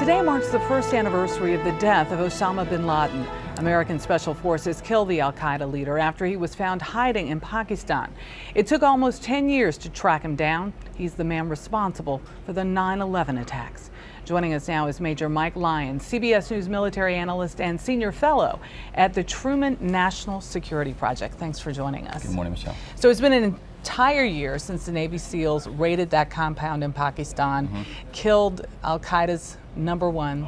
Today marks the first anniversary of the death of Osama Bin Laden. American special forces killed the al-Qaeda leader after he was found hiding in Pakistan. It took almost 10 years to track him down. He's the man responsible for the 9/11 attacks. Joining us now is Major Mike Lyons, CBS News military analyst and senior fellow at the Truman National Security Project. Thanks for joining us. Good morning, Michelle. So it's been an entire year since the Navy SEALs raided that compound in Pakistan, killed al-Qaeda's number one.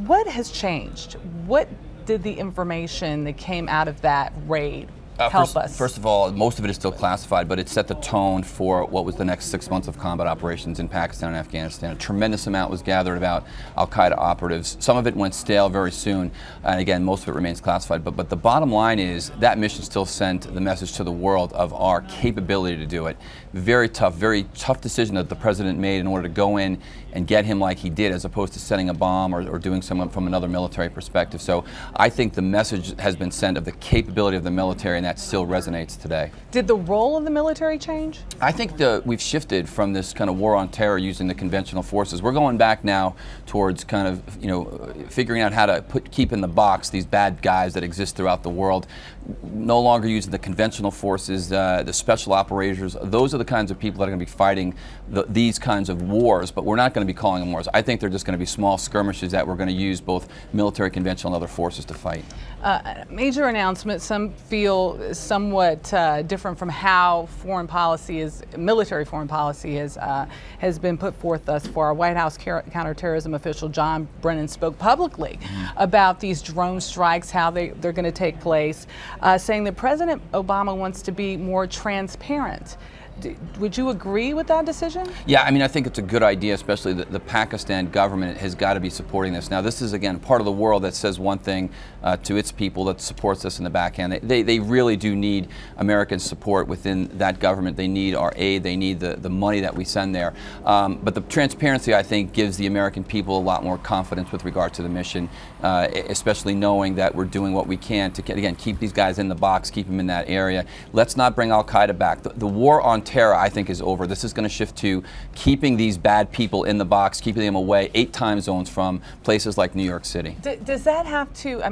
What has changed? What did the information that came out of that raid help us? First of all, most of it is still classified, but it set the tone for what was the next 6 months of combat operations in Pakistan and Afghanistan. A tremendous amount was gathered about al-Qaeda operatives. Some of it went stale very soon, and again, most of it remains classified. But the bottom line is that mission still sent the message to the world of our capability to do it. Very tough decision that the president made in order to go in and get him like he did, as opposed to setting a bomb or doing something from another military perspective. So I think the message has been sent of the capability of the military, and that still resonates today. Did the role of the military change? I think we've shifted from this kind of war on terror using the conventional forces. We're going back now towards kind of, figuring out how to keep in the box these bad guys that exist throughout the world. No longer using the conventional forces, the special operators. Those are the kinds of people that are going to be fighting these kinds of wars, but we're not going to be calling them wars. I think they're just going to be small skirmishes that we're going to use both military, conventional, and other forces to fight. Major announcement. Some feel somewhat different from how military foreign policy has been put forth thus far. White House counterterrorism official John Brennan spoke publicly about these drone strikes, how they're going to take place, saying that President Obama wants to be more transparent. Would you agree with that decision? Yeah, I think it's a good idea, especially the Pakistan government has got to be supporting this. Now, this is, again, part of the world that says one thing to its people that supports us in the backhand. They really do need American support within that government. They need our aid. They need the money that we send there. But the transparency, I think, gives the American people a lot more confidence with regard to the mission, especially knowing that we're doing what we can to, again, keep these guys in the box, keep them in that area. Let's not bring al-Qaeda back. The war on terror, I think, is over. This is going to shift to keeping these bad people in the box, keeping them away 8 time zones from places like New York City. Does that have to,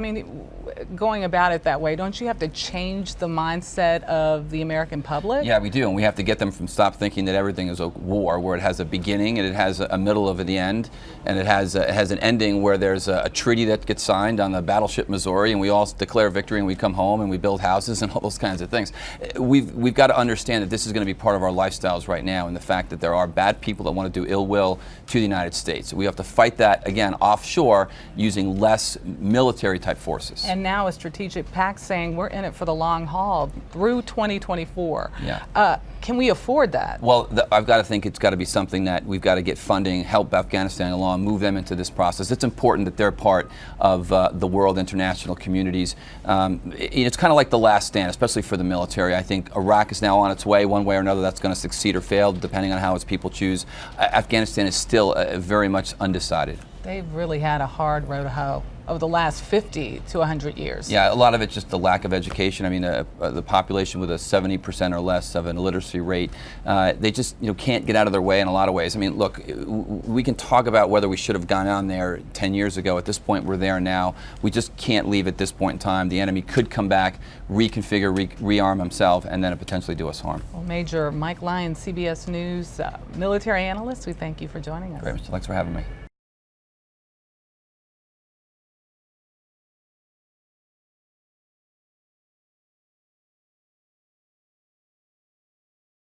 going about it that way, don't you have to change the mindset of the American public? Yeah, we do, and we have to get them from stop thinking that everything is a war, where it has a beginning and it has a middle of the end, and it has an ending where there's a treaty that gets signed on the battleship Missouri, and we all declare victory and we come home and we build houses and all those kinds of things. We've got to understand that this is going to be part of our lifestyles right now, and the fact that there are bad people that want to do ill will to the United States. We have to fight that, again, offshore using less military type forces. And now a strategic pact saying we're in it for the long haul through 2024. Yeah. Can we afford that? Well, I've got to think it's got to be something that we've got to get funding, help Afghanistan along, move them into this process. It's important that they're part of the world international communities. It's kind of like the last stand, especially for the military. I think Iraq is now on its way, one way or another. That's going to succeed or fail, depending on how its people choose. Afghanistan is still very much undecided. They've really had a hard road to hoe over the last 50 to 100 years. Yeah, a lot of it's just the lack of education. The population with a 70% or less of an illiteracy rate, they just can't get out of their way in a lot of ways. Look, we can talk about whether we should have gone on there 10 years ago. At this point, we're there now. We just can't leave at this point in time. The enemy could come back, reconfigure, rearm himself, and then potentially do us harm. Well, Major Mike Lyons, CBS News military analyst, we thank you for joining us. Great, Mr. Thanks for having me.